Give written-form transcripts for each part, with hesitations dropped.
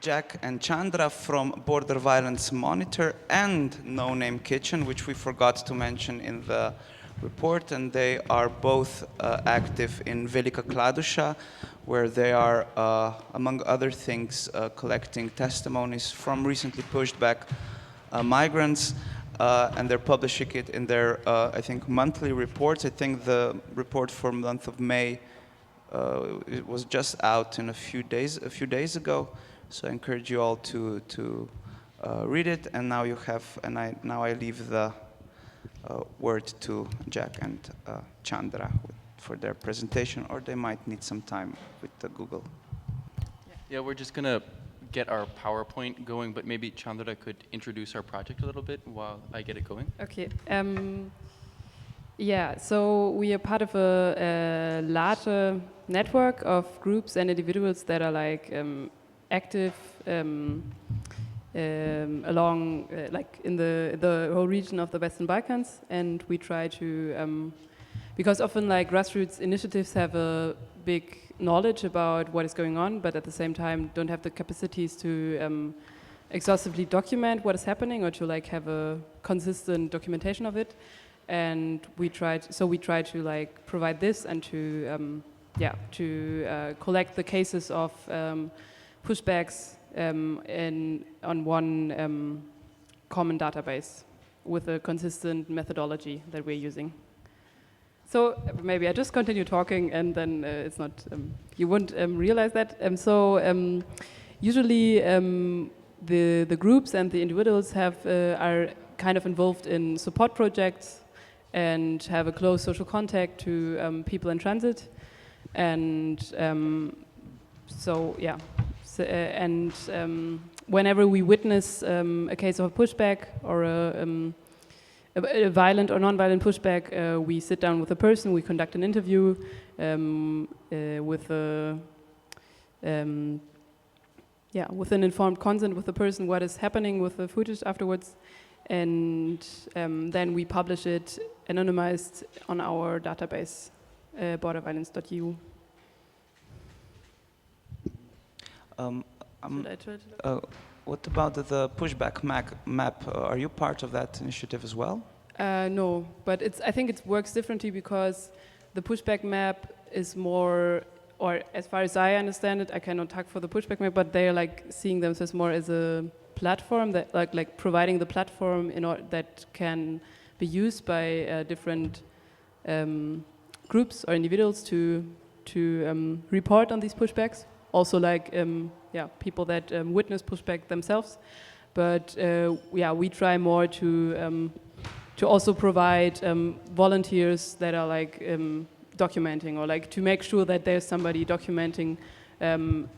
Jack and Chandra from Border Violence Monitor and No Name Kitchen, which we forgot to mention in the report, and they are both active in Velika Kladuša, where they are, among other things, collecting testimonies from recently pushed back migrants, and they're publishing it in their, I think, monthly reports. I think the report for the month of May it was just out in a few days ago. So I encourage you all to read it. And now you have, and now I leave the word to Jack and Chandra for their presentation, or they might need some time with the Google. Yeah, we're just gonna get our PowerPoint going, but maybe Chandra could introduce our project a little bit while I get it going. Okay. Yeah, so we are part of a larger network of groups and individuals that are like active along like in the whole region of the Western Balkans, and we try to because often like grassroots initiatives have a big knowledge about what is going on, but at the same time don't have the capacities to exhaustively document what is happening or to like have a consistent documentation of it. And we try to like provide this and to collect the cases of pushbacks on one common database with a consistent methodology that we're using. So maybe I just continue talking, and then it's not you won't realize that. Usually the groups and the individuals are kind of involved in support projects and have a close social contact to people in transit, and whenever we witness a case of a pushback or a violent or non-violent pushback, we sit down with a person, we conduct an interview with an informed consent with the person what is happening with the footage afterwards, and then we publish it anonymized on our database, borderviolence.eu. What about the pushback map? Are you part of that initiative as well? No, but I think it works differently because the pushback map is more, or as far as I understand it, I cannot talk for the pushback map, but they're like seeing themselves more as a platform that like providing the platform in order that can be used by different groups or individuals to report on these pushbacks. Also like people that witness pushback themselves, but we try more to also provide volunteers that are like documenting, or like to make sure that there's somebody documenting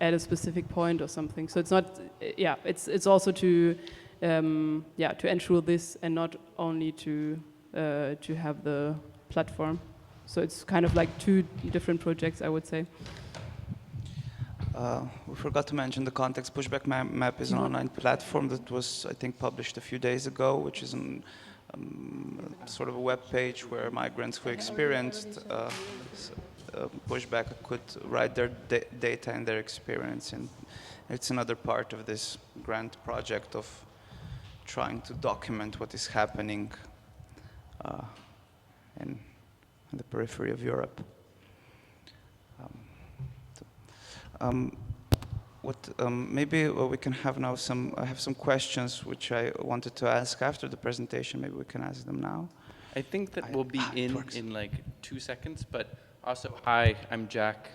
at a specific point or something. So it's not, it's also to ensure this and not only to have the platform. So it's kind of like two different projects, I would say. We forgot to mention the context. Pushback Map is an online platform that was, I think, published a few days ago, which is sort of a web page where migrants who experienced pushback could write their data and their experience. And it's another part of this grand project of trying to document what is happening in the periphery of Europe. Maybe we can have now I have some questions which I wanted to ask after the presentation. Maybe we can ask them now. I think that we'll be in like 2 seconds, but also, hi, I'm Jack,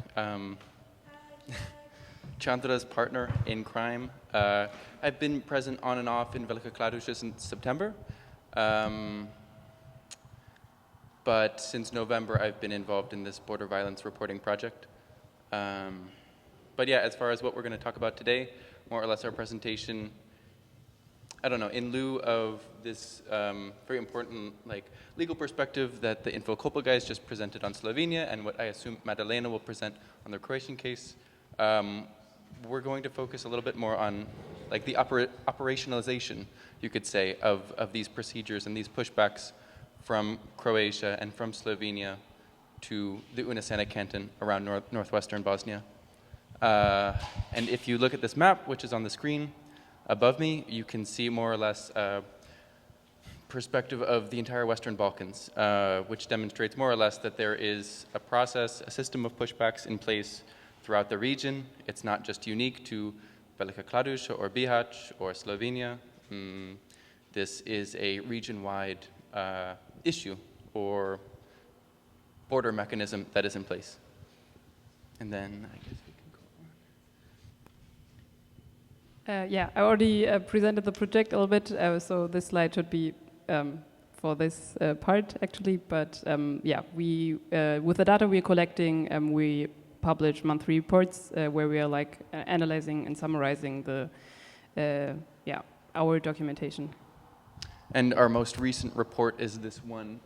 Chandra's partner in crime. I've been present on and off in Velika Kladuša since September, but since November I've been involved in this border violence reporting project. But yeah, as far as what we're going to talk about today, more or less our presentation, I don't know, in lieu of this very important legal perspective that the Info KIBLA guys just presented on Slovenia, and what I assume Maddalena will present on the Croatian case, we're going to focus a little bit more on like the operationalization, you could say, of these procedures and these pushbacks from Croatia and from Slovenia to the Unasana canton around northwestern Bosnia. And if you look at this map, which is on the screen above me, you can see more or less a perspective of the entire Western Balkans, which demonstrates more or less that there is a process, a system of pushbacks in place throughout the region. It's not just unique to Velika Kladuša or Bihać or Slovenia. This is a region-wide issue or border mechanism that is in place. And then I guess we can go on. Yeah, I already presented the project a little bit, so this slide should be for this part actually. But yeah, we with the data we're collecting, we publish monthly reports where we are like analyzing and summarizing the our documentation. And our most recent report is this one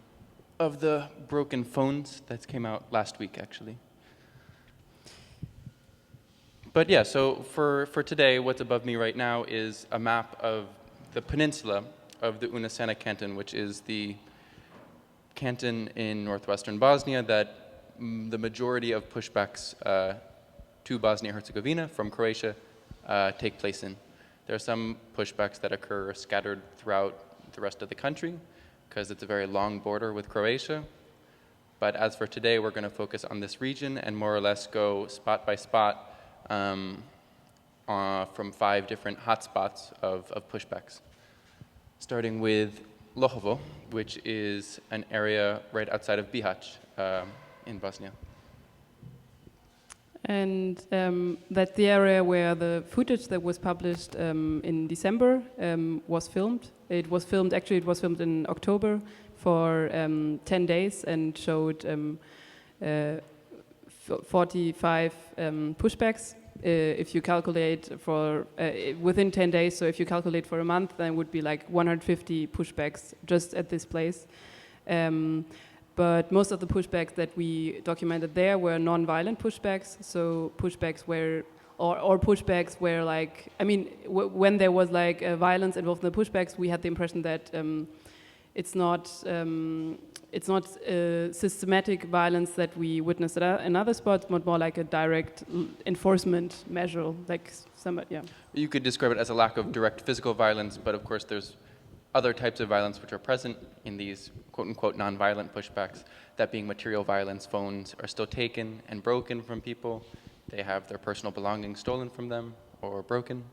of the broken phones that came out last week, actually. But yeah, so for today, what's above me right now is a map of the peninsula of the Unasana canton, which is the canton in northwestern Bosnia that the majority of pushbacks to Bosnia-Herzegovina from Croatia take place in. There are some pushbacks that occur scattered throughout the rest of the country because it's a very long border with Croatia. But as for today, we're going to focus on this region and more or less go spot by spot from 5 different hotspots of pushbacks. Starting with Lohovo, which is an area right outside of Bihać in Bosnia. And that's the area where the footage that was published in December was filmed. It was filmed in October for 10 days and showed 45 pushbacks. If you calculate for within 10 days, so if you calculate for a month, then it would be like 150 pushbacks just at this place. But most of the pushbacks that we documented there were non-violent pushbacks, so pushbacks where, or pushbacks where like, I mean, when there was like violence involved in the pushbacks, we had the impression that it's not systematic violence that we witnessed in other spots, but more like a direct enforcement measure, like yeah. You could describe it as a lack of direct physical violence, but of course there's other types of violence which are present in these quote-unquote non-violent pushbacks, that being material violence. Phones are still taken and broken from people. They have their personal belongings stolen from them or broken.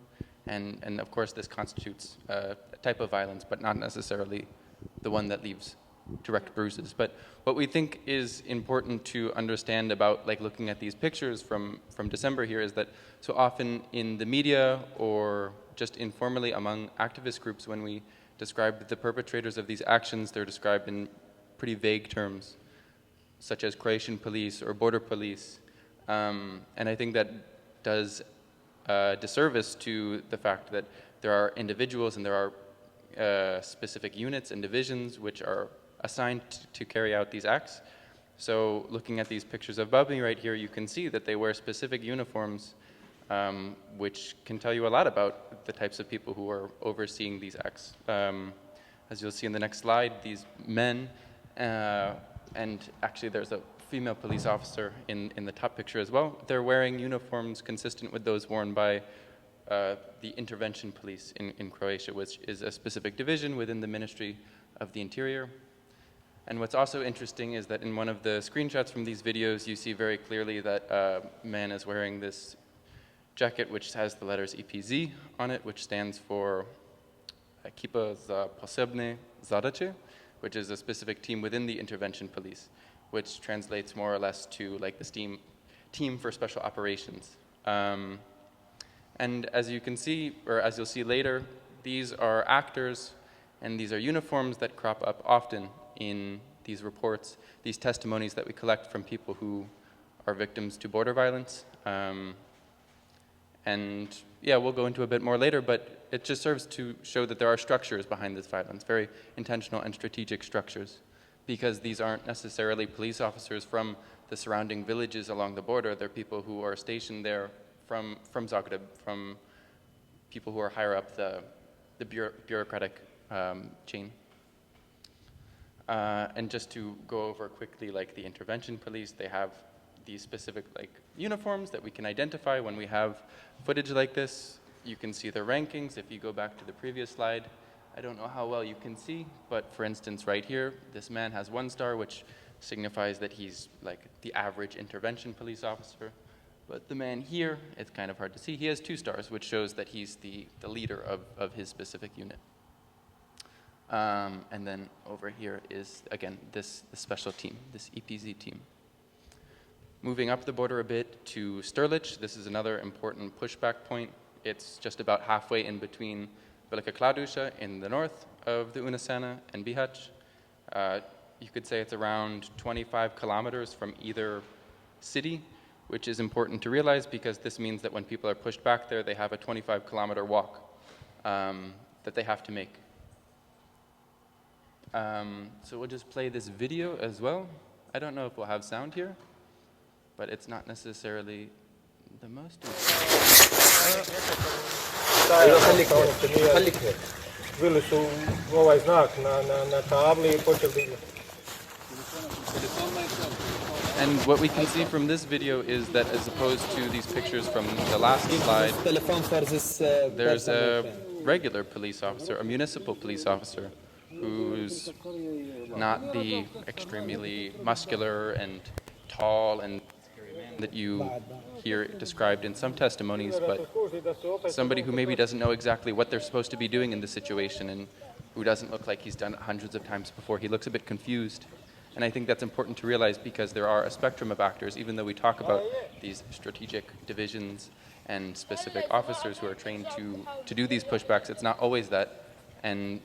And of course this constitutes a type of violence, but not necessarily the one that leaves direct bruises. But what we think is important to understand about like looking at these pictures from December here is that so often in the media or just informally among activist groups, when we describe the perpetrators of these actions, they're described in pretty vague terms, such as Croatian police or border police. And I think that does disservice to the fact that there are individuals and there are specific units and divisions which are assigned to carry out these acts. So looking at these pictures above me right here, you can see that they wear specific uniforms which can tell you a lot about the types of people who are overseeing these acts. As you'll see in the next slide, these men, and actually there's a female police officer in the top picture as well, they're wearing uniforms consistent with those worn by the intervention police in Croatia, which is a specific division within the Ministry of the Interior. And what's also interesting is that in one of the screenshots from these videos, you see very clearly that a man is wearing this jacket which has the letters EPZ on it, which stands for Ekipa za posebne zadaće, which is a specific team within the intervention police, which translates more or less to like the team for special operations. And as you can see, or as you'll see later, these are actors and these are uniforms that crop up often in these reports, these testimonies that we collect from people who are victims to border violence. And yeah, we'll go into a bit more later, but it just serves to show that there are structures behind this violence, very intentional and strategic structures, because these aren't necessarily police officers from the surrounding villages along the border. They're people who are stationed there from Zagreb, from people who are higher up the bureaucratic chain. And just to go over quickly, like the intervention police, they have the specific uniforms that we can identify when we have footage like this. You can see the rankings. If you go back to the previous slide, I don't know how well you can see, but for instance, right here, this man has 1 star, which signifies that he's the average intervention police officer. But the man here, it's kind of hard to see, he has 2 stars, which shows that he's the leader of his specific unit. And then over here is, again, this special team, this EPZ team. Moving up the border a bit to Stirlich, this is another important pushback point. It's just about halfway in between Velika Kladuša in the north of the Unasana and Bihać. You could say it's around 25 kilometers from either city, which is important to realize because this means that when people are pushed back there, they have a 25-kilometer walk that they have to make. So we'll just play this video as well. I don't know if we'll have sound here, but it's not necessarily the most Bili su ovaj znak na tabli I počeli. And what we can see from this video is that as opposed to these pictures from the last slide, there's a regular police officer, a municipal police officer, who's not the extremely muscular and tall and that you hear described in some testimonies, but somebody who maybe doesn't know exactly what they're supposed to be doing in this situation and who doesn't look like he's done it hundreds of times before. He looks a bit confused. And I think that's important to realize because there are a spectrum of actors, even though we talk about these strategic divisions and specific officers who are trained to do these pushbacks, it's not always that. And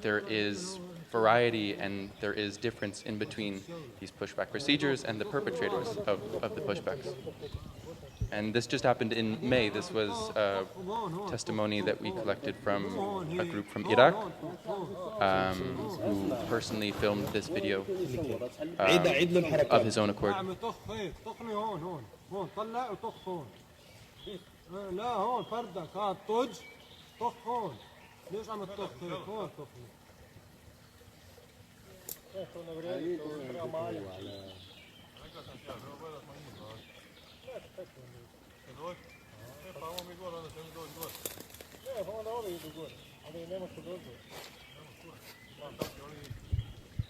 there is variety and there is difference in between these pushback procedures and the perpetrators of the pushbacks. And this just happened in May. This was a testimony that we collected from a group from Iraq who personally filmed this video of his own accord.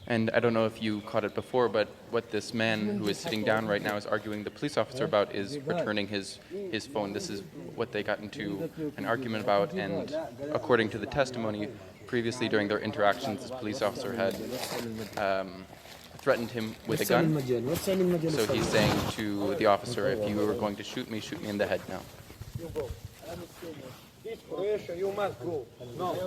And I don't know if you caught it before, but what this man who is sitting down right now is arguing the police officer about is returning his phone. This is what they got into an argument about, and according to the testimony, previously during their interactions, this police officer had threatened him with a gun. So he's saying to the officer, if you were going to shoot me in the head now. This Croatia, you must go. No. So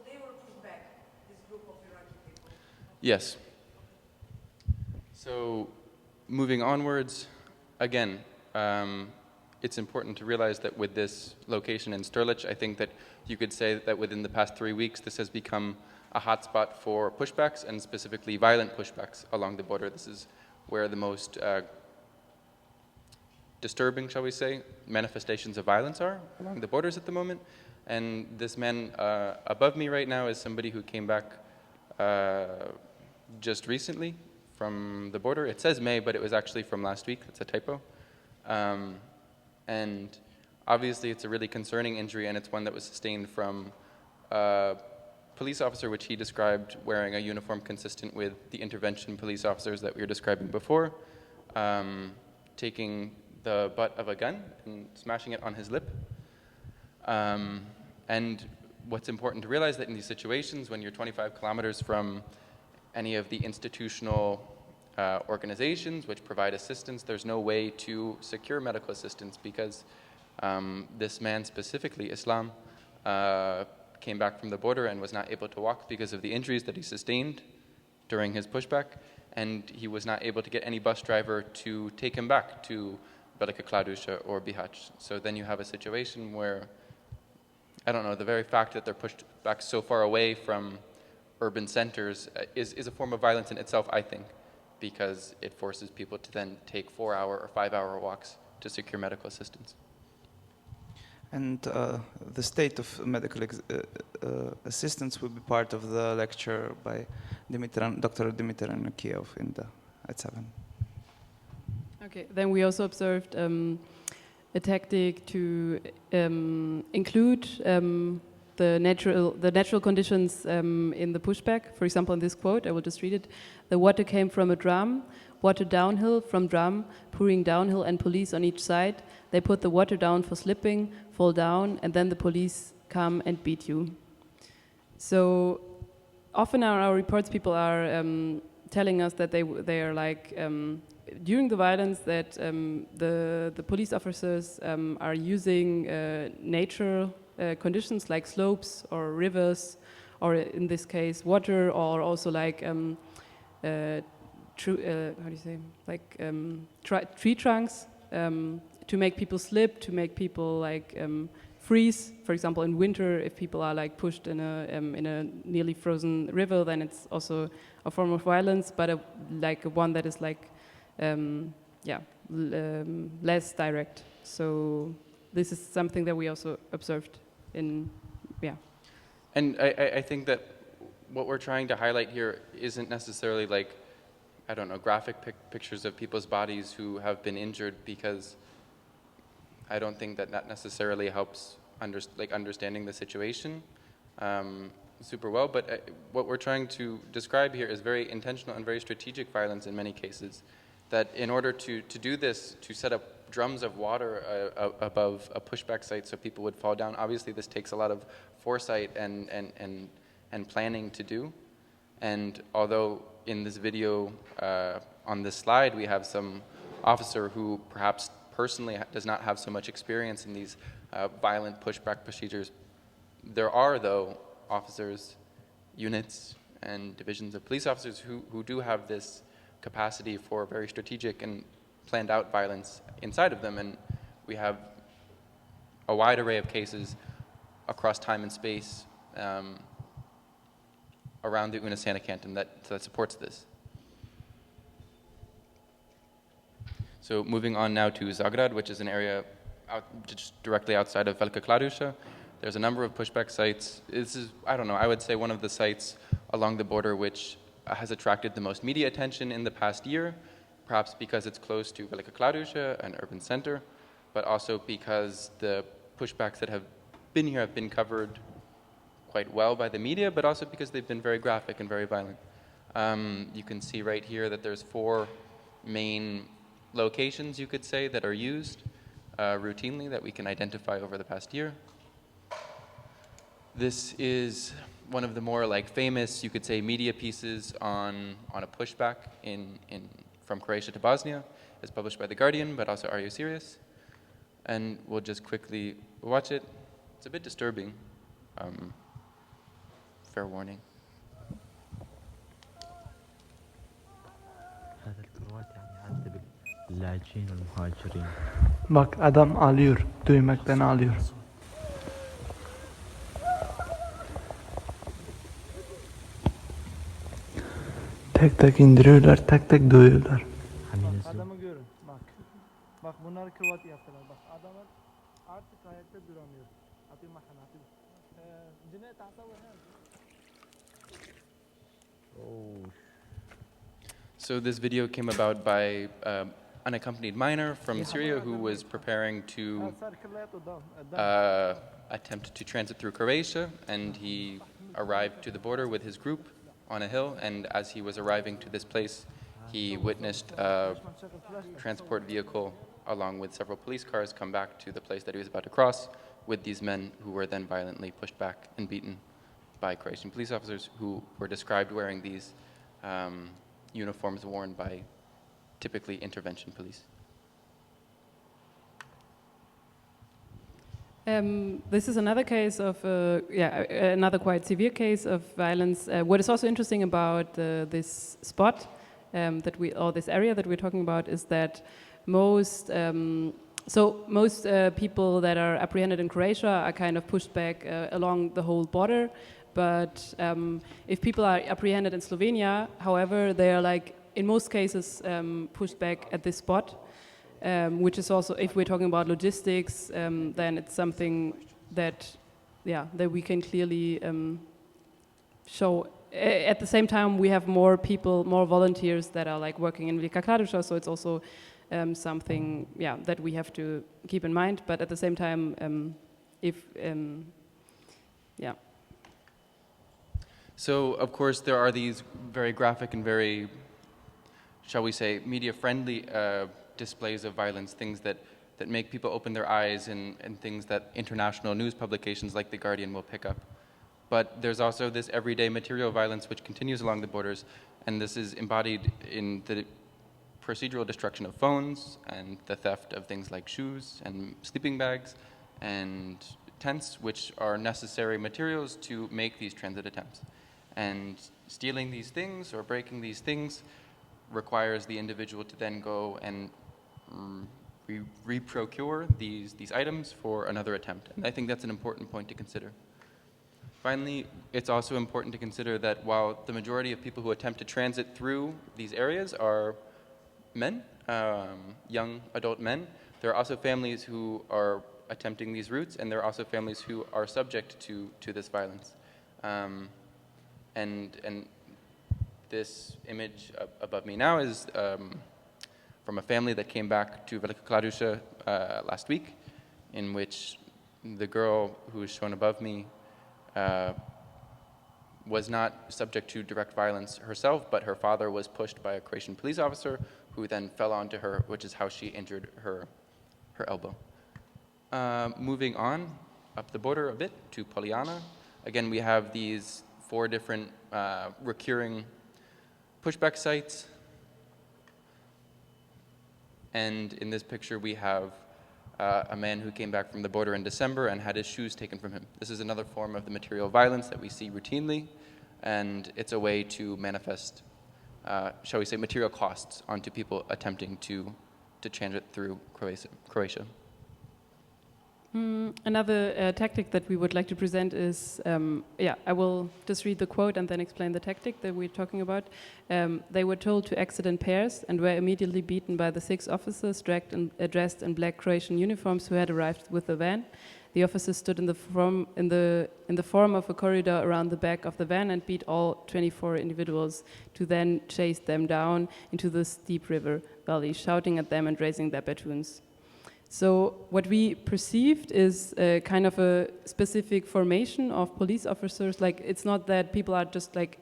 they were pushed back, this group of Iraqi people? Yes. So moving onwards, again, it's important to realize that with this location in Stirlich, I think that you could say that within the past 3 weeks, this has become a hotspot for pushbacks and specifically violent pushbacks along the border. This is where the most disturbing, shall we say, manifestations of violence are along the borders at the moment. And this man above me right now is somebody who came back just recently from the border. It says May, but it was actually from last week. It's a typo. And obviously it's a really concerning injury, and it's one that was sustained from a police officer, which he described wearing a uniform consistent with the intervention police officers that we were describing before, taking the butt of a gun and smashing it on his lip. And what's important to realize that in these situations, when you're 25 kilometers from any of the institutional organizations which provide assistance, there's no way to secure medical assistance because this man specifically, Islam, came back from the border and was not able to walk because of the injuries that he sustained during his pushback, and he was not able to get any bus driver to take him back to Velika Kladuša or Bihać. So then you have a situation where, I don't know, the very fact that they're pushed back so far away from urban centers is a form of violence in itself, I think, because it forces people to then take 4-hour or 5-hour walks to secure medical assistance. And the state of medical assistance will be part of the lecture by Dr. Dimitran Kiev at 7. Okay, then we also observed a tactic to include the natural conditions in the pushback. For example, in this quote, I will just read it. The water came from a drum, water downhill from drum, pouring downhill and police on each side. They put the water down for slipping, fall down, and then the police come and beat you. So often in our reports, people are telling us that they are like, during the violence, that the police officers are using natural conditions like slopes or rivers, or in this case, water, or also like how do you say, like tree trunks to make people slip, to make people like freeze. For example, in winter, if people are like pushed in a nearly frozen river, then it's also a form of violence, but like one that is like less direct. So this is something that we also observed in, And I think that what we're trying to highlight here isn't necessarily like, I don't know, graphic pictures of people's bodies who have been injured, because I don't think that necessarily helps understanding the situation super well. But what we're trying to describe here is very intentional and very strategic violence in many cases. That in order to do this, to set up drums of water above a pushback site so people would fall down, obviously this takes a lot of foresight and planning to do. And although in this video, on this slide, we have some officer who perhaps personally does not have so much experience in these violent pushback procedures, there are, though, officers, units, and divisions of police officers who do have this capacity for very strategic and planned out violence inside of them. And we have a wide array of cases across time and space around the Unasana canton that supports this. So moving on now to Zagreb, which is an area just directly outside of Velika Kladuša. There's a number of pushback sites. This is, I don't know, I would say one of the sites along the border which has attracted the most media attention in the past year, perhaps because it's close to Velika Kladuša, an urban center, but also because the pushbacks that have been here have been covered quite well by the media, but also because they've been very graphic and very violent. You can see right here that there's 4 main locations, you could say, that are used routinely that we can identify over the past year. This is one of the more famous, you could say, media pieces on a pushback from Croatia to Bosnia. It's published by The Guardian, but also Are You Serious? And we'll just quickly watch it. It's a bit disturbing. Fair warning. Bak adam ağlıyor, duymaktan ağlıyor. Tek tek indiriyorlar, tek tek dövüyorlar. Adamı görün, bak. Bak bunlar kravat yaptılar. Bak adamlar artık ayakta duramıyor. Atayım bakana, atayım. So this video came about by an unaccompanied minor from Syria who was preparing to attempt to transit through Croatia, and he arrived to the border with his group on a hill, and as he was arriving to this place, he witnessed a transport vehicle along with several police cars come back to the place that he was about to cross with these men who were then violently pushed back and beaten by Croatian police officers who were described wearing these uniforms worn by typically intervention police. This is another case of, another quite severe case of violence. What is also interesting about this spot or this area that we're talking about is that most people that are apprehended in Croatia are kind of pushed back along the whole border. But if people are apprehended in Slovenia, however, they are in most cases pushed back at this spot. which is also, if we're talking about logistics, then it's something that, that we can clearly show. At the same time, we have more people, more volunteers that are like working in Velika Kladuša, so it's also something, that we have to keep in mind. But at the same time, So, of course, there are these very graphic and very, shall we say, media-friendly displays of violence, things that make people open their eyes and things that international news publications like The Guardian will pick up. But there's also this everyday material violence which continues along the borders, and this is embodied in the procedural destruction of phones and the theft of things like shoes and sleeping bags and tents, which are necessary materials to make these transit attempts. And stealing these things or breaking these things requires the individual to then go and reprocure these items for another attempt. And I think that's an important point to consider. Finally, it's also important to consider that while the majority of people who attempt to transit through these areas are men, young adult men, there are also families who are attempting these routes, and there are also families who are subject to this violence. And this image above me now is from a family that came back to Velika Kladuša last week, in which the girl who is shown above me was not subject to direct violence herself, but her father was pushed by a Croatian police officer who then fell onto her, which is how she injured her elbow. Moving on up the border a bit to Poljana. Again, we have these 4 different recurring pushback sites. And in this picture, we have a man who came back from the border in December and had his shoes taken from him. This is another form of the material violence that we see routinely, and it's a way to manifest, shall we say, material costs onto people attempting to transit through Croatia. Another tactic that we would like to present is, I will just read the quote and then explain the tactic that we're talking about. They were told to exit in pairs and were immediately beaten by the 6 officers dressed in black Croatian uniforms who had arrived with the van. The officers stood in the form of a corridor around the back of the van and beat all 24 individuals, to then chase them down into the steep river valley, shouting at them and raising their batons. So what we perceived is kind of a specific formation of police officers. Like, it's not that people are just like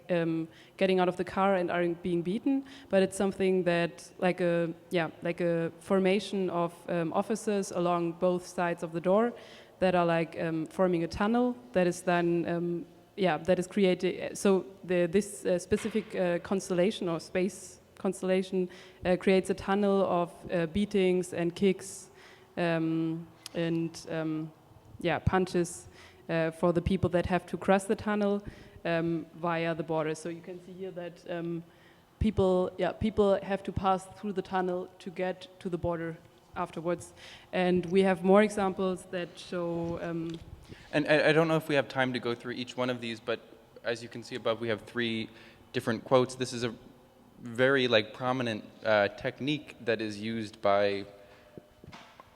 getting out of the car and are being beaten, but it's something that like a formation of officers along both sides of the door that are like forming a tunnel that is then that is created. So this specific constellation or space constellation creates a tunnel of beatings and kicks. Punches for the people that have to cross the tunnel via the border. So you can see here that people have to pass through the tunnel to get to the border afterwards. And we have more examples that show... And I don't know if we have time to go through each one of these, but as you can see above, we have 3 different quotes. This is a very prominent technique that is used by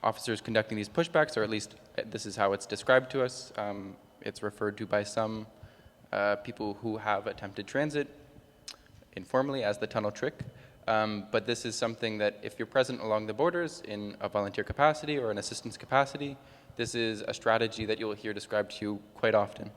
officers conducting these pushbacks, or at least this is how it's described to us. It's referred to by some people who have attempted transit informally as the tunnel trick. But this is something that if you're present along the borders in a volunteer capacity or an assistance capacity, this is a strategy that you'll hear described to you quite often.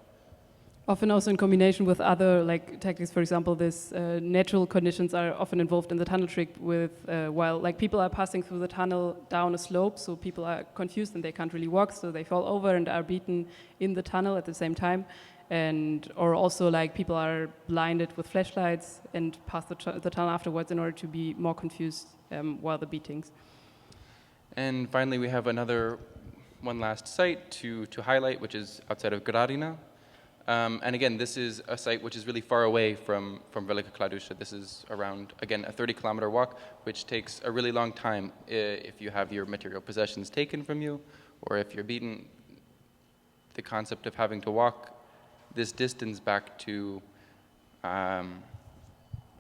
Often also in combination with other tactics. For example, this natural conditions are often involved in the tunnel trick with while people are passing through the tunnel down a slope, so people are confused and they can't really walk, so they fall over and are beaten in the tunnel at the same time. Or also people are blinded with flashlights and pass the tunnel afterwards in order to be more confused while the beatings. And finally, we have one last site to highlight, which is outside of Gradina. And again, this is a site which is really far away from Velika Kladuša. This is around, again, a 30-kilometer walk, which takes a really long time if you have your material possessions taken from you, or if you're beaten. The concept of having to walk this distance back to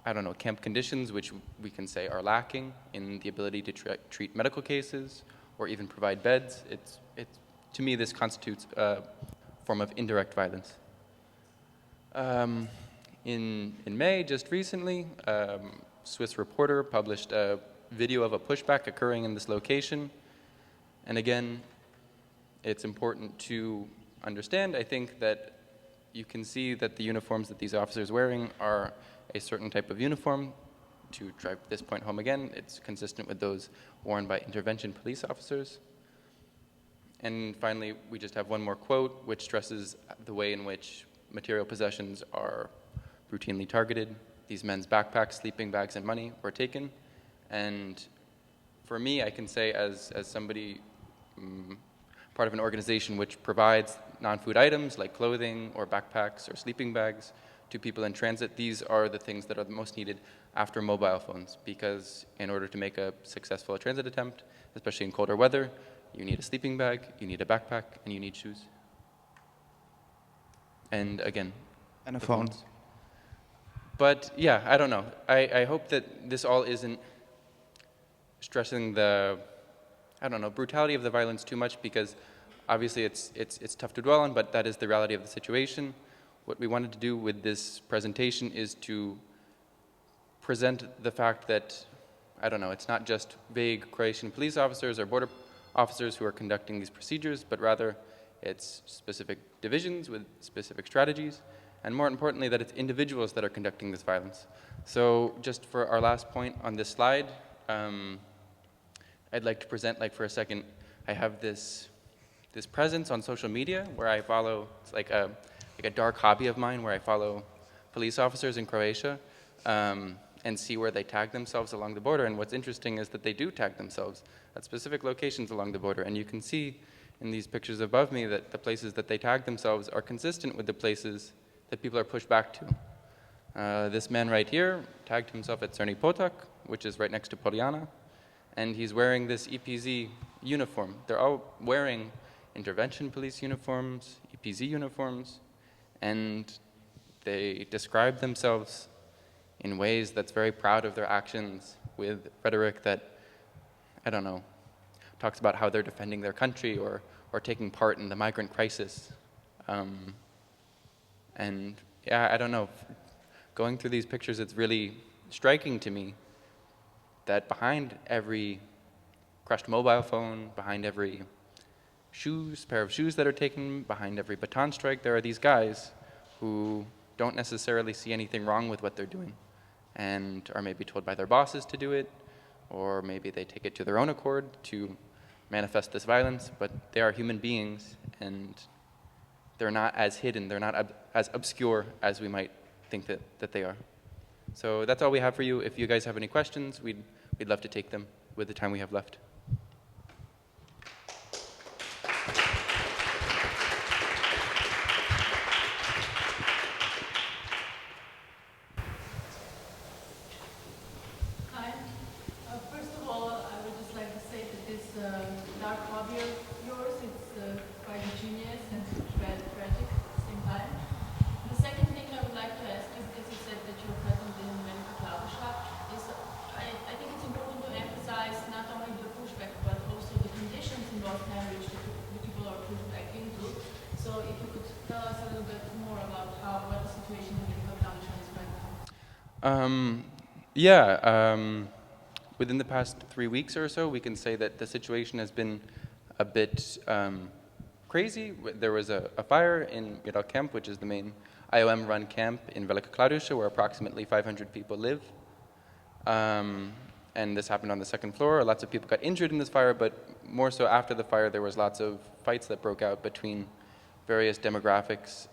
I don't know, camp conditions, which we can say are lacking in the ability to treat medical cases or even provide beds. To me, this constitutes a form of indirect violence. In May, just recently, Swiss reporter published a video of a pushback occurring in this location. And again, it's important to understand, I think, that you can see that the uniforms that these officers are wearing are a certain type of uniform. To drive this point home again, it's consistent with those worn by intervention police officers. And finally, we just have one more quote, which stresses the way in which material possessions are routinely targeted. These men's backpacks, sleeping bags, and money were taken. And for me, I can say as somebody part of an organization which provides non-food items like clothing or backpacks or sleeping bags to people in transit, these are the things that are the most needed after mobile phones, because in order to make a successful transit attempt, especially in colder weather, you need a sleeping bag, you need a backpack, and you need shoes. And again, And a phone. phones. But yeah, I don't know. I hope that this all isn't stressing the, I don't know, brutality of the violence too much, because obviously it's tough to dwell on, but that is the reality of the situation. What we wanted to do with this presentation is to present the fact that, I don't know, it's not just vague Croatian police officers or border officers who are conducting these procedures, but rather it's specific divisions with specific strategies, and more importantly, that it's individuals that are conducting this violence. So just for our last point on this slide, I'd like to present, like for a second, I have this presence on social media where I follow, it's like a dark hobby of mine, where I follow police officers in Croatia and see where they tag themselves along the border. And what's interesting is that they do tag themselves at specific locations along the border. And you can see in these pictures above me that the places that they tag themselves are consistent with the places that people are pushed back to. This man right here tagged himself at Crni Potok, which is right next to Poljana, and he's wearing this EPZ uniform. They're all wearing intervention police uniforms, EPZ uniforms, and they describe themselves in ways that's very proud of their actions, with rhetoric that, I don't know, talks about how they're defending their country or taking part in the migrant crisis. And yeah, I don't know, going through these pictures, it's really striking to me that behind every crushed mobile phone, behind every pair of shoes that are taken, behind every baton strike, there are these guys who don't necessarily see anything wrong with what they're doing, and are maybe told by their bosses to do it, or maybe they take it to their own accord to manifest this violence, but they are human beings, and they're not as hidden, they're not as obscure as we might think that they are. So that's all we have for you. If you guys have any questions, we'd love to take them with the time we have left. Hi. First of all, I would just like to say that this dark hobby of yours, it's quite ingenious and tragic at the same time. The second thing I would like to ask you, because you said that you're present in Velika, is I think it's important to emphasize not only the pushback, but also the conditions in Balkan which the people are pushed back into. So if you could tell us a little bit more about what the situation in Velika is right now. Within the past 3 weeks or so, we can say that the situation has been a bit crazy. There was a fire in Miral camp, which is the main IOM-run camp in Velika Kladuša, where approximately 500 people live. And this happened on the second floor. Lots of people got injured in this fire, but more so after the fire, there was lots of fights that broke out between various demographics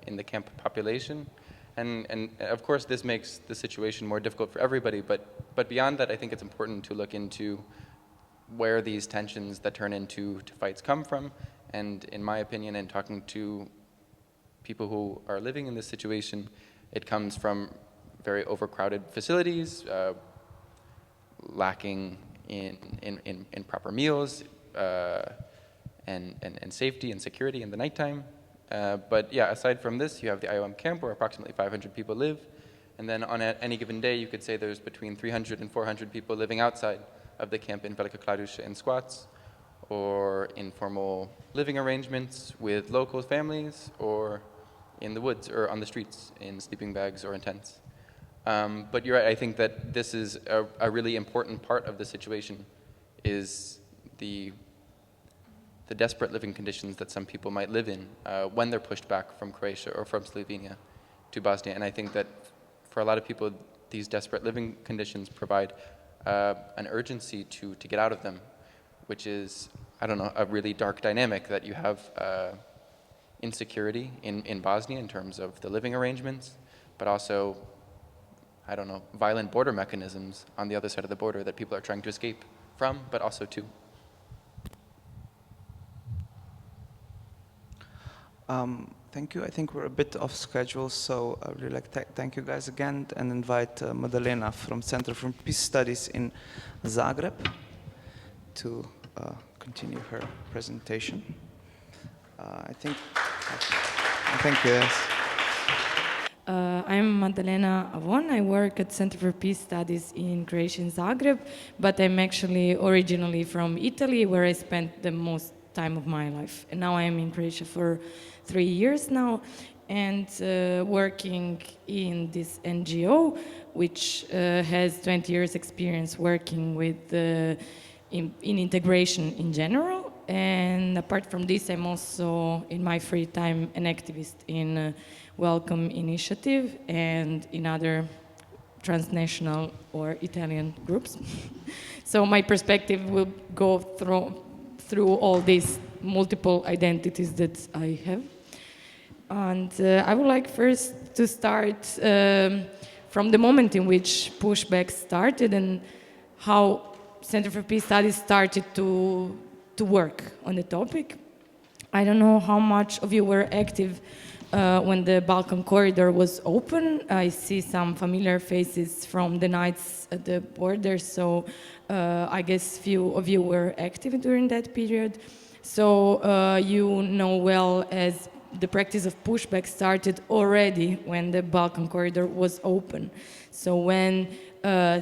in the camp population. And of course, this makes the situation more difficult for everybody, but beyond that, I think it's important to look into where these tensions that turn into fights come from. And in my opinion, and talking to people who are living in this situation, it comes from very overcrowded facilities, lacking in proper meals, and safety and security in the nighttime. But yeah, aside from this, you have the IOM camp where approximately 500 people live, And then on any given day, you could say there's between 300 and 400 people living outside of the camp in Velika Kladuša in squats, or informal living arrangements with local families, or in the woods or on the streets in sleeping bags or in tents. But you're right, I think that this is a really important part of the situation, is the desperate living conditions that some people might live in when they're pushed back from Croatia or from Slovenia to Bosnia. And I think that for a lot of people, these desperate living conditions provide an urgency to get out of them, which is, I don't know, a really dark dynamic, that you have insecurity in Bosnia in terms of the living arrangements, but also, I don't know, violent border mechanisms on the other side of the border that people are trying to escape from, but also to. Thank you. I think we're a bit off schedule, so I would really like to thank you guys again and invite Maddalena from Center for Peace Studies in Zagreb to continue her presentation. Thank you. Yes. I'm Maddalena Avon. I work at Center for Peace Studies in Croatia in Zagreb, but I'm actually originally from Italy, where I spent the most time of my life. And now I am in Croatia for 3 years now, and working in this NGO, which has 20 years experience working with in integration in general. And apart from this, I'm also, in my free time, an activist in Welcome Initiative and in other transnational or Italian groups. So my perspective will go through all these multiple identities that I have. And I would like first to start from the moment in which pushbacks started and how Center for Peace Studies started to work on the topic. I don't know how much of you were active when the Balkan corridor was open. I see some familiar faces from the nights at the border, so I guess few of you were active during that period. So you know well, as the practice of pushback started already when the Balkan corridor was open. So when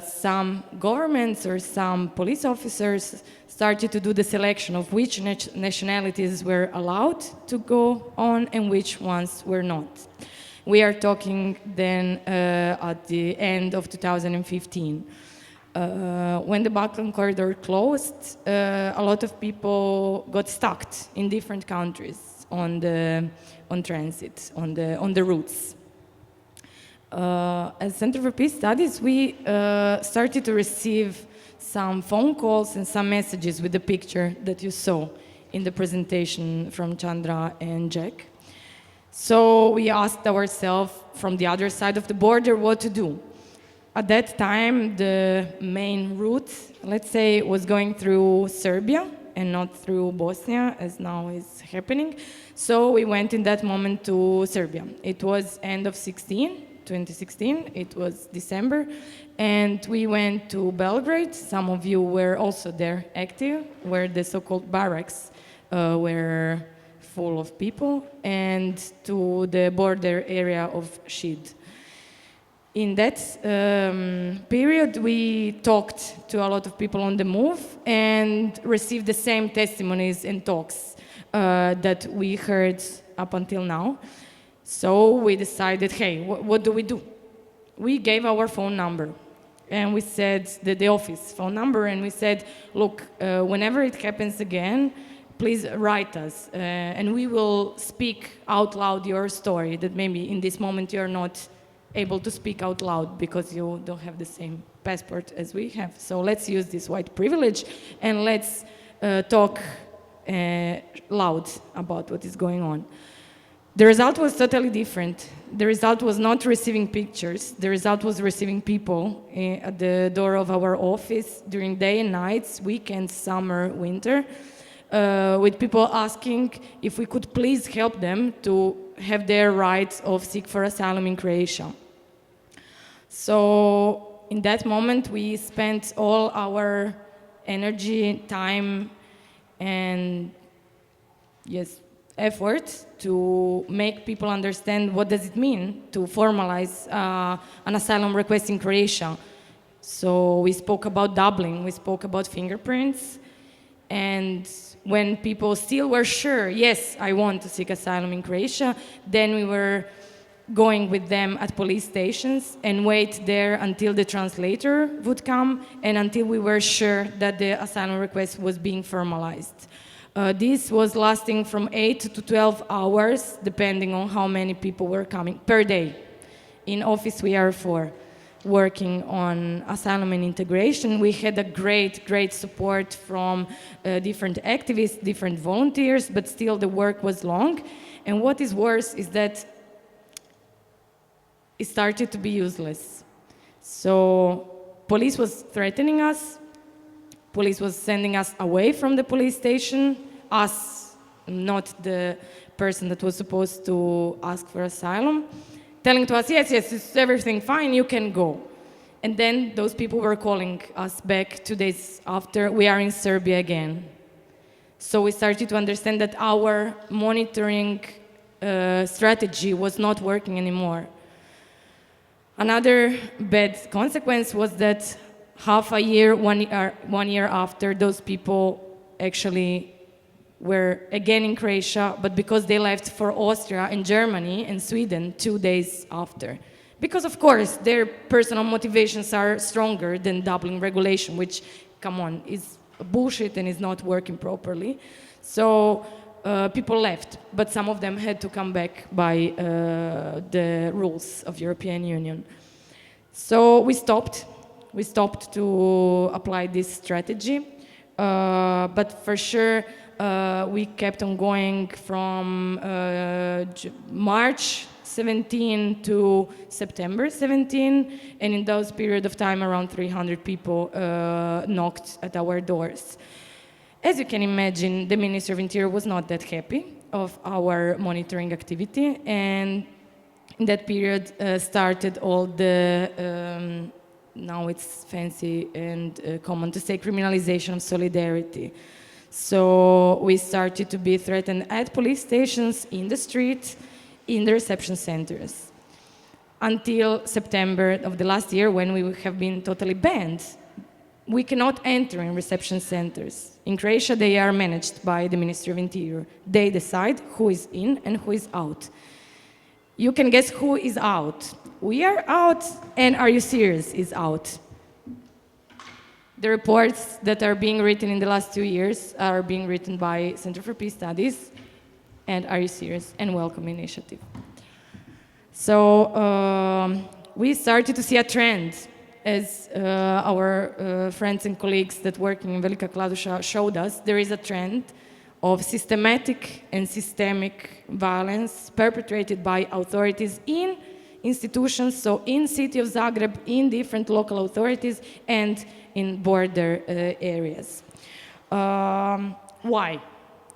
some governments or some police officers started to do the selection of which nationalities were allowed to go on and which ones were not. We are talking then at the end of 2015. When the Balkan corridor closed, a lot of people got stuck in different countries on transit, on the routes. As Center for Peace Studies, we started to receive some phone calls and some messages with the picture that you saw in the presentation from Chandra and Jack. So we asked ourselves from the other side of the border what to do. At that time, the main route, let's say, was going through Serbia and not through Bosnia, as now is happening. So we went in that moment to Serbia. It was end of 2016, it was December, and we went to Belgrade. Some of you were also there active, where the so-called barracks were full of people, and to the border area of Šid. In that period, we talked to a lot of people on the move and received the same testimonies and talks that we heard up until now. So we decided, hey, what do we do? We gave our phone number, and we said the office phone number, and we said, look, whenever it happens again, please write us, and we will speak out loud your story, that maybe in this moment you're not able to speak out loud because you don't have the same passport as we have. So let's use this white privilege and let's talk loud about what is going on. The result was totally different. The result was not receiving pictures. The result was receiving people at the door of our office during day and nights, weekends, summer, winter, with people asking if we could please help them to have their rights of seek for asylum in Croatia. So in that moment, we spent all our energy, time, and yes, effort to make people understand what does it mean to formalize an asylum request in Croatia. So we spoke about doubling, we spoke about fingerprints, and when people still were sure, yes, I want to seek asylum in Croatia, then we were going with them at police stations and wait there until the translator would come and until we were sure that the asylum request was being formalized. This was lasting from 8 to 12 hours, depending on how many people were coming per day. In office, we are 4, working on asylum and integration. We had a great support from different activists, different volunteers, but still the work was long. And what is worse is that it started to be useless. So police was threatening us. Police was sending us away from the police station, us, not the person that was supposed to ask for asylum, telling to us, yes, it's everything fine, you can go. And then those people were calling us back 2 days after, we are in Serbia again. So we started to understand that our monitoring strategy was not working anymore. Another bad consequence was that half a year, 1 year after, those people actually were again in Croatia, but because they left for Austria and Germany and Sweden 2 days after. Because of course, their personal motivations are stronger than Dublin regulation, which, come on, is bullshit and is not working properly. So people left, but some of them had to come back by the rules of European Union. So we stopped to apply this strategy, but for sure we kept on going from March 17 to September 17, and in those period of time around 300 people knocked at our doors. As you can imagine, the Ministry of Interior was not that happy of our monitoring activity, and in that period started all the, now it's fancy and common to say, criminalization of solidarity. So we started to be threatened at police stations, in the street, in the reception centers. Until September of the last year, when we have been totally banned. We cannot enter in reception centers. In Croatia, they are managed by the Ministry of Interior. They decide who is in and who is out. You can guess who is out. We are out, and Are You Serious is out. The reports that are being written in the last 2 years are being written by Center for Peace Studies and Are You Serious and Welcome Initiative. So we started to see a trend as our friends and colleagues that working in Velika Kladuša showed us. There is a trend of systematic and systemic violence perpetrated by authorities in institutions, so in city of Zagreb, in different local authorities, and in border areas. Why?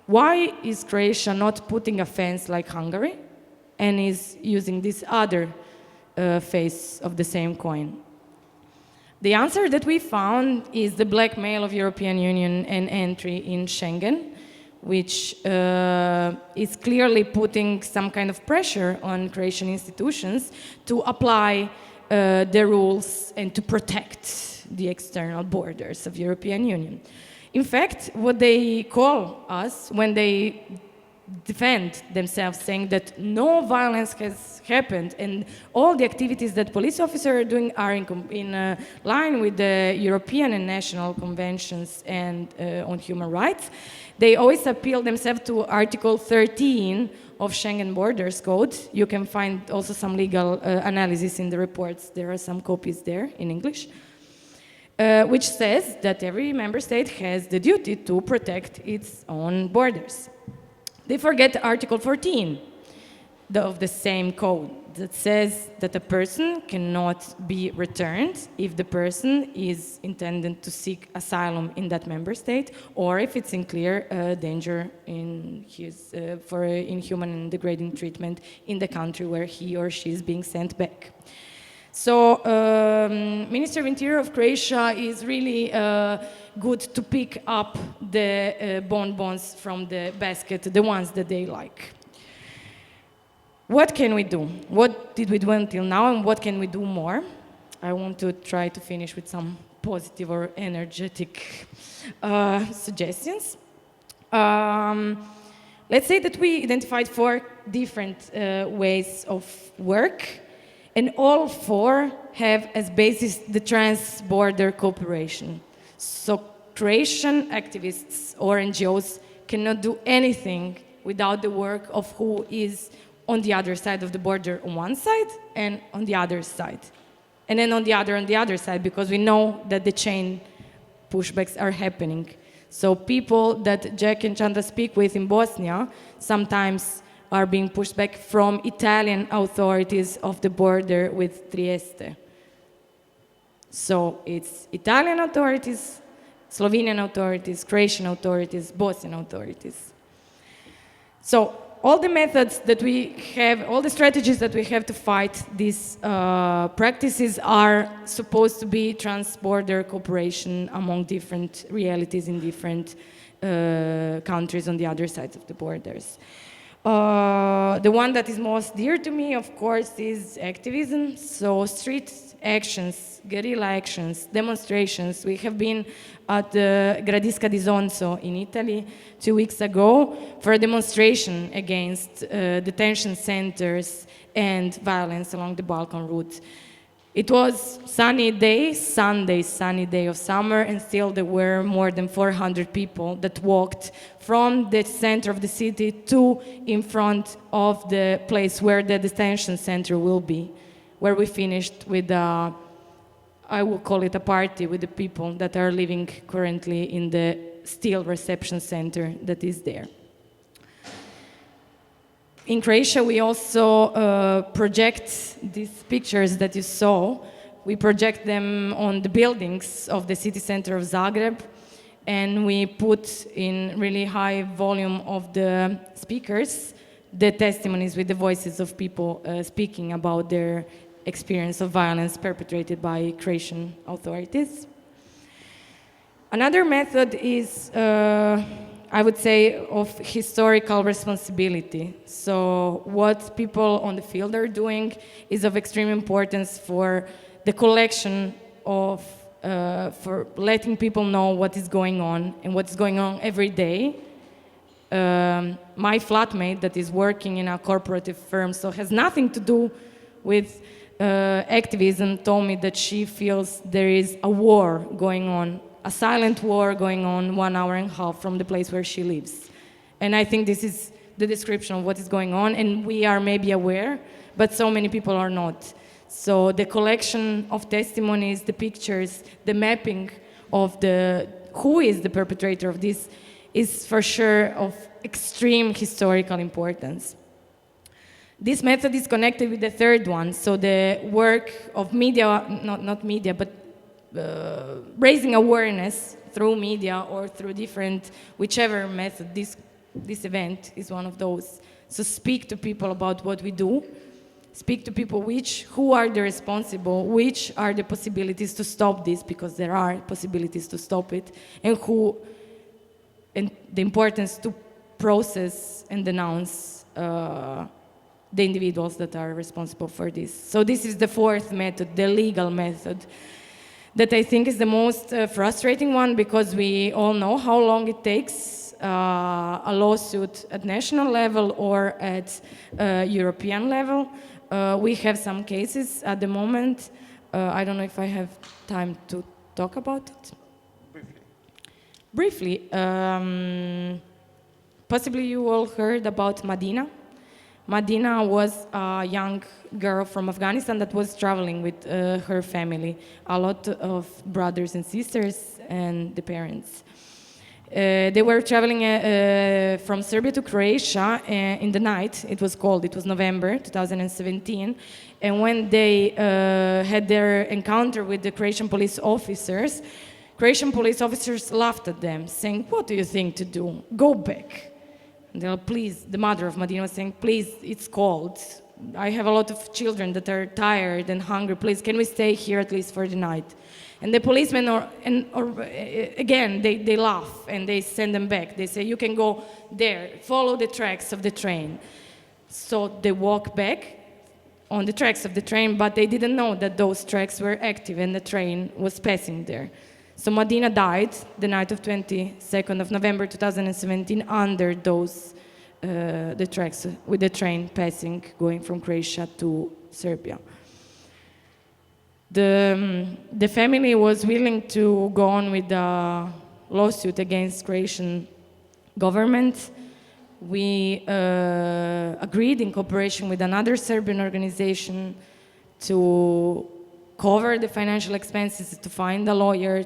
Why is Croatia not putting a fence like Hungary and is using this other face of the same coin? The answer that we found is the blackmail of European Union and entry in Schengen, which is clearly putting some kind of pressure on Croatian institutions to apply the rules and to protect the external borders of European Union. In fact, what they call us when they defend themselves, saying that no violence has happened and all the activities that police officers are doing are in line with the European and national conventions and on human rights. They always appeal themselves to Article 13 of Schengen Borders Code. You can find also some legal analysis in the reports. There are some copies there in English, which says that every member state has the duty to protect its own borders. They forget Article 14 of the same code that says that a person cannot be returned if the person is intended to seek asylum in that member state or if it's in clear danger for inhuman and degrading treatment in the country where he or she is being sent back. So Ministry of Interior of Croatia is really good to pick up the bonbons from the basket, the ones that they like. What can we do? What did we do until now, and what can we do more? I want to try to finish with some positive or energetic suggestions. Let's say that we identified 4 different ways of work, and all 4 have as basis the trans-border cooperation. So Croatian activists or NGOs cannot do anything without the work of who is on the other side of the border on one side and on the other side. And then on the other side, because we know that the chain pushbacks are happening. So people that Jack and Chandra speak with in Bosnia sometimes are being pushed back from Italian authorities of the border with Trieste. So it's Italian authorities, Slovenian authorities, Croatian authorities, Bosnian authorities. So all the methods that we have, all the strategies that we have to fight these practices are supposed to be trans-border cooperation among different realities in different countries on the other sides of the borders. The one that is most dear to me, of course, is activism. So street actions, guerrilla actions, demonstrations. We have been at the Gradisca di Zonzo in Italy 2 weeks ago for a demonstration against detention centers and violence along the Balkan route. It was sunny day, Sunday, sunny day of summer, and still there were more than 400 people that walked from the center of the city to in front of the place where the detention center will be, where we finished with I will call it a party with the people that are living currently in the steel reception center that is there. In Croatia, we also project these pictures that you saw. We project them on the buildings of the city center of Zagreb, and we put in really high volume of the speakers the testimonies with the voices of people speaking about their experience of violence perpetrated by Croatian authorities. Another method is I would say, of historical responsibility. So what people on the field are doing is of extreme importance for the collection of, for letting people know what is going on and what's going on every day. My flatmate that is working in a corporative firm, so has nothing to do with activism, told me that she feels there is a war going on, a silent war going on 1.5 hours from the place where she lives. And I think this is the description of what is going on, and we are maybe aware, but so many people are not. So the collection of testimonies, the pictures, the mapping of the who is the perpetrator of this is for sure of extreme historical importance. This method is connected with the third one, so the work of media, not media, but raising awareness through media or through different, whichever method. This event is one of those. So speak to people about what we do. Speak to people who are the responsible, which are the possibilities to stop this, because there are possibilities to stop it, and the importance to process and denounce the individuals that are responsible for this. So this is the fourth method, the legal method, that I think is the most frustrating one, because we all know how long it takes a lawsuit at national level or at European level. We have some cases at the moment. I don't know if I have time to talk about it. Briefly. Possibly you all heard about Madina. Madina was a young girl from Afghanistan that was traveling with her family, a lot of brothers and sisters and the parents. They were traveling from Serbia to Croatia in the night. It was cold. It was November 2017. And when they had their encounter with the Croatian police officers laughed at them, saying, "What do you think to do? Go back." And they were, "Please," the mother of Madina was saying, "Please, it's cold. I have a lot of children that are tired and hungry. Please, can we stay here at least for the night? And the policemen, again, they laugh and they send them back. They say, you can go there, follow the tracks of the train. So they walk back on the tracks of the train, but they didn't know that those tracks were active and the train was passing there. So Madina died the night of 22nd of November 2017 under those the tracks with the train passing, going from Croatia to Serbia. The family was willing to go on with a lawsuit against Croatian government. We agreed in cooperation with another Serbian organization to cover the financial expenses, to find a lawyer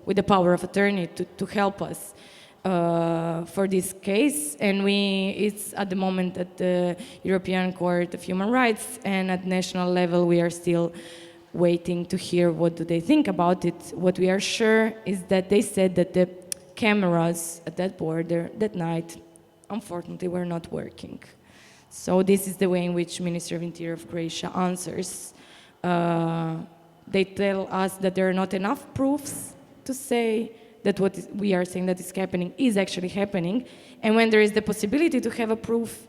with the power of attorney to help us for this case. And it's at the moment at the European Court of Human Rights, and at national level we are still waiting to hear what do they think about it. What we are sure is that they said that the cameras at that border that night unfortunately were not working. So this is the way in which Ministry of Interior of Croatia answers. They tell us that there are not enough proofs to say that what we are saying that is happening is actually happening. And when there is the possibility to have a proof,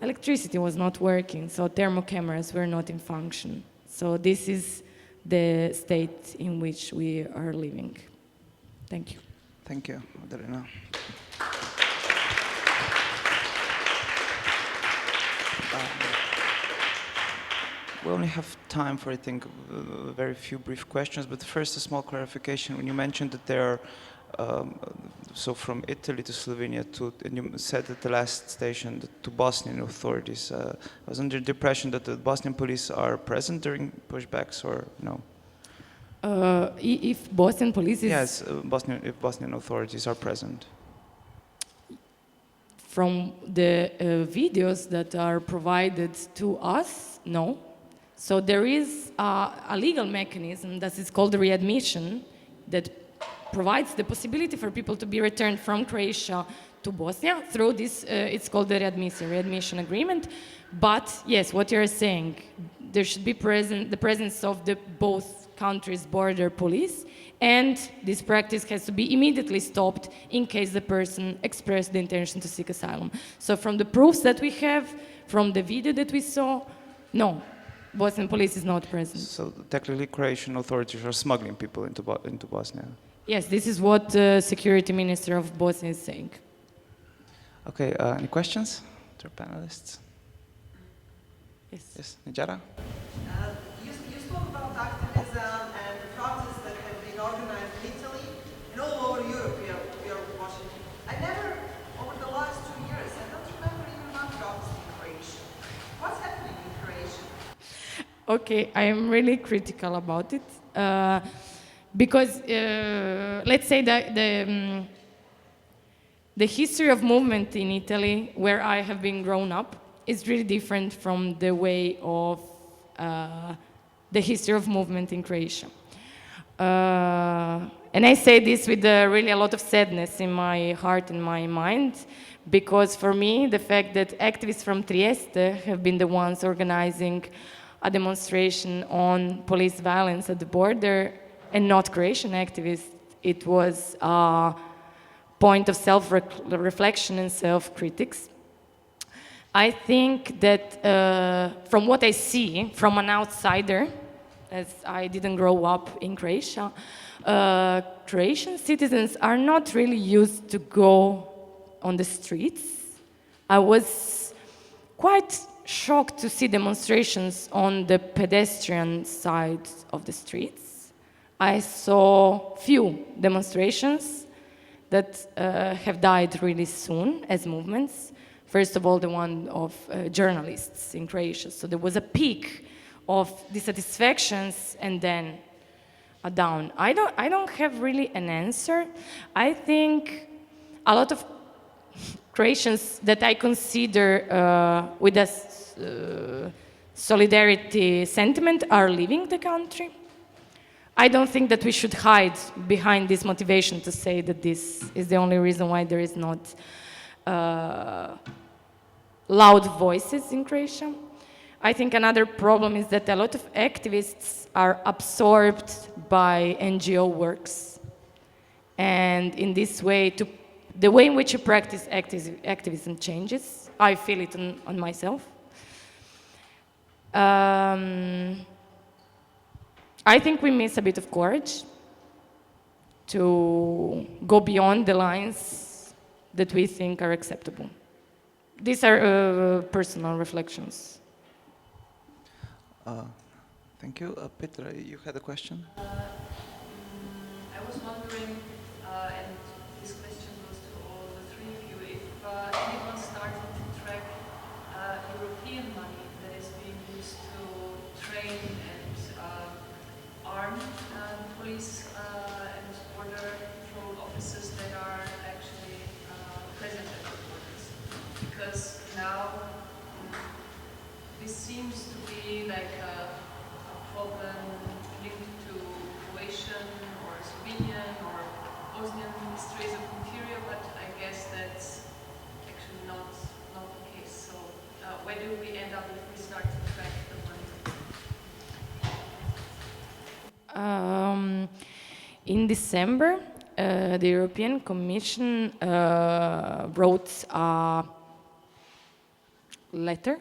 electricity was not working, so thermal cameras were not in function. So this is the state in which we are living. Thank you. Thank you, Maddalena. We only have time for, I think, very few brief questions, but first a small clarification. When you mentioned that there are, so from Italy to Slovenia, and you said at the last station to Bosnian authorities, I was under the impression that the Bosnian police are present during pushbacks, or no? If Bosnian police is... Yes, if Bosnian authorities are present. From the videos that are provided to us, no. So there is a legal mechanism that is called readmission that provides the possibility for people to be returned from Croatia to Bosnia through this, it's called the readmission agreement. But yes, what you're saying, there should be the presence of the both countries' border police, and this practice has to be immediately stopped in case the person expressed the intention to seek asylum. So from the proofs that we have, from the video that we saw, no, Bosnian police is not present. So technically Croatian authorities are smuggling people into Bosnia? Yes, this is what the security minister of Bosnia is saying. Okay, any questions to our panelists? Yes. Nijara? You spoke about activism and protests that have been organized in Italy and all over Europe. We are watching. I never, over the last 2 years, I don't remember even one protest in Croatia. What's happening in Croatia? Okay, I am really critical about it because let's say that the history of movement in Italy, where I have been grown up, is really different from the way of the history of movement in Croatia. And I say this with really a lot of sadness in my heart and my mind, because for me, the fact that activists from Trieste have been the ones organizing a demonstration on police violence at the border, and not Croatian activists, it was a point of self-reflection and self-critics. I think that from what I see from an outsider, as I didn't grow up in Croatia, Croatian citizens are not really used to go on the streets. I was quite shocked to see demonstrations on the pedestrian side of the streets. I saw few demonstrations that have died really soon as movements. First of all, the one of journalists in Croatia. So there was a peak of dissatisfactions and then a down. I don't have really an answer. I think a lot of Croatians that I consider with a solidarity sentiment are leaving the country. I don't think that we should hide behind this motivation to say that this is the only reason why there is not loud voices in Croatia. I think another problem is that a lot of activists are absorbed by NGO works. And in this way, the way in which you practice activism changes. I feel it on myself. I think we miss a bit of courage to go beyond the lines that we think are acceptable. These are personal reflections. Thank you. Petra, you had a question? I was wondering, and this question goes to all the three of you, if anyone started to track European money that is being used to train and arm police and border control officers that are actually present at the borders. Because now this seems to be like a problem linked to Croatian or Slovenian or Bosnian ministries of interior, but I guess that's actually not the case. So where do we end up if we start to track the money? In December, the European Commission wrote a letter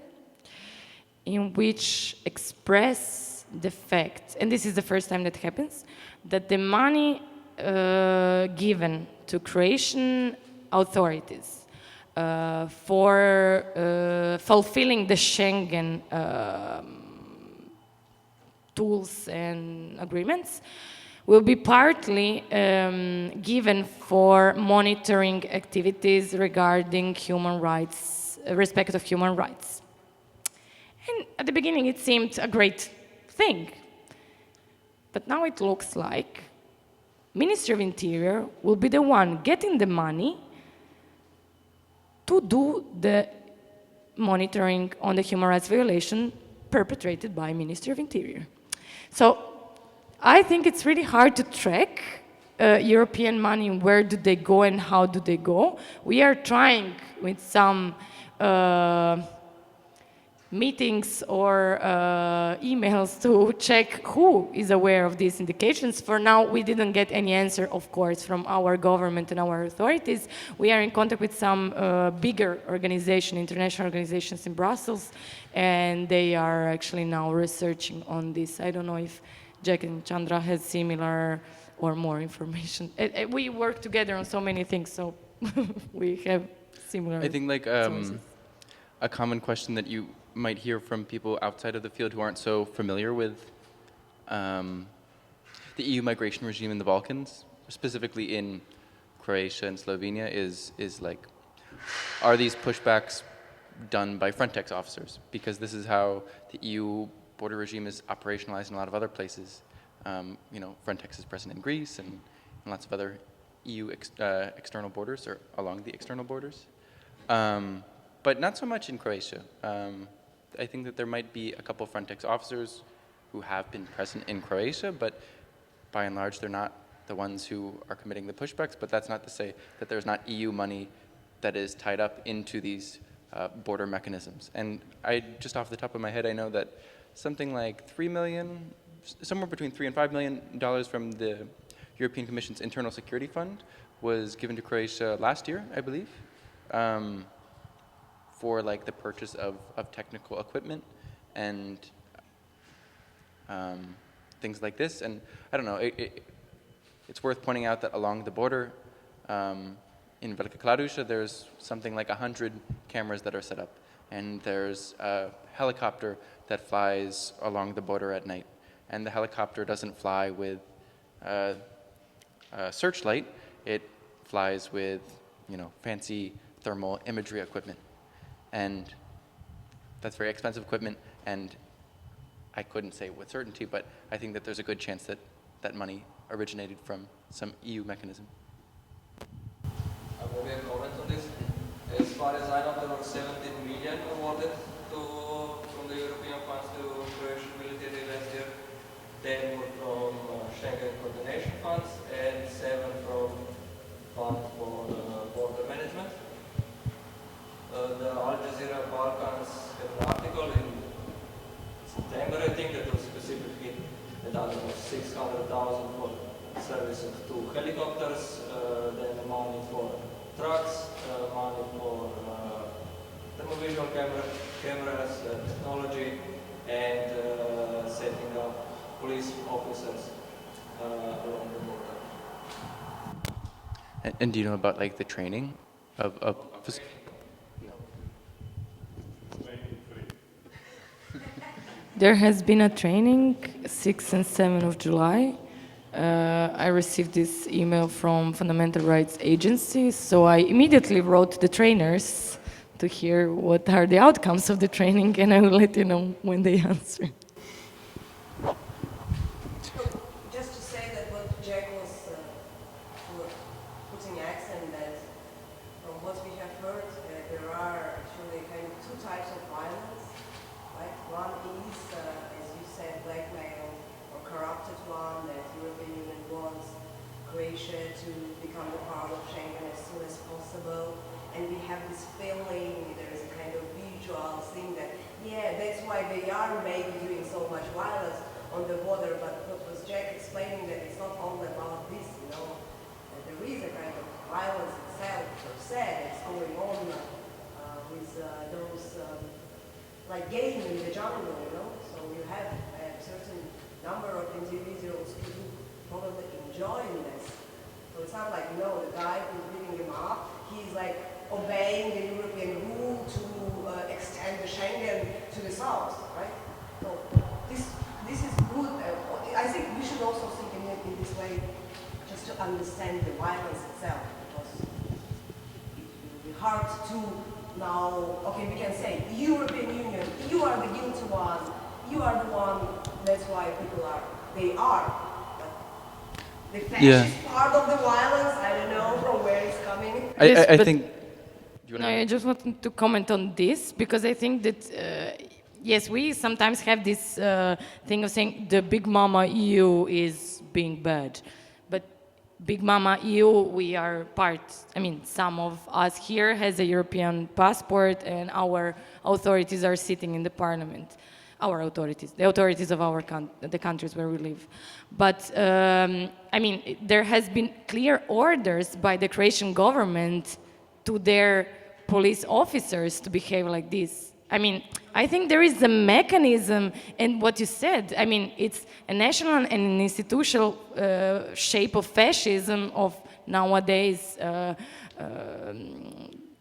in which express the fact, and this is the first time that happens, that the money given to Croatian authorities for fulfilling the Schengen tools and agreements will be partly given for monitoring activities regarding human rights, respect of human rights. And at the beginning it seemed a great thing. But now it looks like Ministry of Interior will be the one getting the money to do the monitoring on the human rights violation perpetrated by Ministry of Interior. So I think it's really hard to track European money, where do they go and how do they go. We are trying with some meetings or emails to check who is aware of these indications. For now, we didn't get any answer, of course, from our government and our authorities. We are in contact with some bigger organizations, international organizations in Brussels, and they are actually now researching on this. I don't know if Jack and Chandra has similar or more information. We work together on so many things, so we have similar I think like sources. a common question that you might hear from people outside of the field who aren't so familiar with the EU migration regime in the Balkans, specifically in Croatia and Slovenia, is like, are these pushbacks done by Frontex officers? Because this is how the EU border regime is operationalized in a lot of other places. You know, Frontex is present in Greece and lots of other EU external borders or along the external borders. But not so much in Croatia. I think that there might be a couple Frontex officers who have been present in Croatia, but by and large, they're not the ones who are committing the pushbacks. But that's not to say that there's not EU money that is tied up into these border mechanisms. And I, just off the top of my head, I know that something like $3 million, somewhere between $3 and $5 million from the European Commission's Internal Security Fund was given to Croatia last year, I believe. For like the purchase of technical equipment and things like this. And I don't know, it's worth pointing out that along the border in Velika Kladuša, there's something like 100 cameras that are set up. And there's a helicopter that flies along the border at night. And the helicopter doesn't fly with a searchlight, it flies with, you know, fancy thermal imagery equipment. And that's very expensive equipment, and I couldn't say with certainty, but I think that there's a good chance that that money originated from some EU mechanism. I will make a comment on this. As far as I know, there were 17 million awarded from the European funds to Croatian military last year. 10 were from Schengen coordination funds, and 7 from Fund for Border Management. The Al Jazeera 600,000 for service of 2 helicopters, then money for trucks, money for thermovisual cameras, technology, and setting up police officers along the border. And do you know about like the training of There has been a training 6 and 7 of July. I received this email from Fundamental Rights Agency, so I immediately wrote the trainers to hear what are the outcomes of the training, and I will let you know when they answer. Just to say that what Jack was putting accent that from what we have heard, there are actually kind of 2 types of violence. Right? One is, as you said, blackmail or corrupted one that European Union wants Croatia to become a part of Schengen as soon as possible. And we have this feeling, there is a kind of visual thing that, yeah, that's why they are maybe doing so much violence on the border, but what was Jack explaining that it's not only about this, you know, that there is a kind of violence itself per se that's going on with those, like game in the jungle, you know, so you have a certain number of individuals who probably enjoy this. So it's not like, you know, the guy who's beating him up, he's like, obeying the European rule to extend the Schengen to the south, right? So this is good. I think we should also think in this way, just to understand the violence itself, because it will be hard to now, okay, we can say, European Union, you are the guilty one, you are the one, that's why people are, they are. But the fascist part of the violence, I don't know from where it's coming. I think. No, I just wanted to comment on this because I think that, yes, we sometimes have this thing of saying the Big Mama EU is being bad. But Big Mama EU, we are part, I mean, some of us here has a European passport and our authorities are sitting in the parliament. Our authorities, the authorities of the countries where we live. But, I mean, there has been clear orders by the Croatian government to their police officers to behave like this. I mean, I think there is a mechanism, and what you said, I mean, it's a national and an institutional shape of fascism of nowadays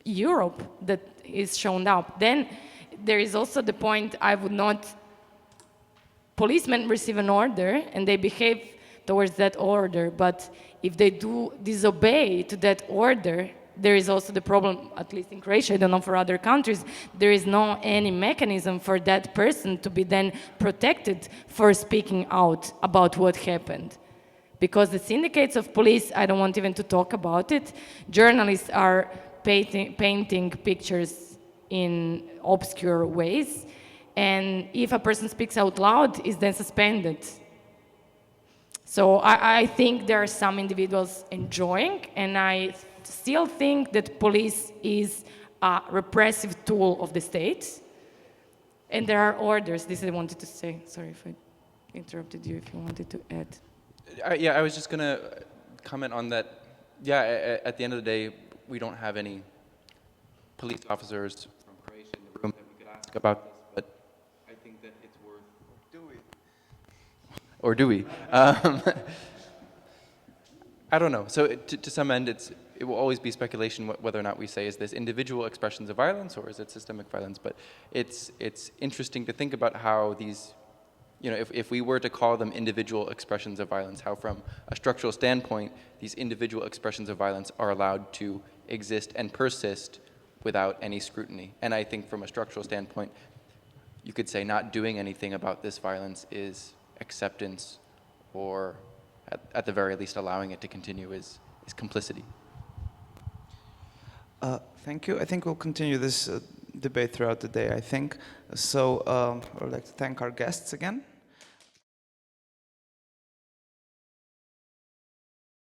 Europe that is shown up. Then there is also the point, I would not, policemen receive an order and they behave towards that order, but if they do disobey to that order, there is also the problem, at least in Croatia, I don't know for other countries, there is no any mechanism for that person to be then protected for speaking out about what happened. Because the syndicates of police, I don't want even to talk about it, journalists are painting pictures in obscure ways, and if a person speaks out loud, is then suspended. So I think there are some individuals enjoying, and I still think that police is a repressive tool of the state, and there are orders. This I wanted to say. Sorry if I interrupted you, if you wanted to add. Yeah, I was just going to comment on that. Yeah, at the end of the day, we don't have any police officers from Croatia in the room that we could ask about this, but I think that it's worth... Or do we? I don't know. So to some end, it will always be speculation whether or not we say, is this individual expressions of violence or is it systemic violence? But it's interesting to think about how these, you know, if we were to call them individual expressions of violence, how from a structural standpoint, these individual expressions of violence are allowed to exist and persist without any scrutiny. And I think from a structural standpoint, you could say not doing anything about this violence is acceptance, or at the very least allowing it to continue is complicity. Thank you. I think we'll continue this debate throughout the day, I think. So I'd like to thank our guests again.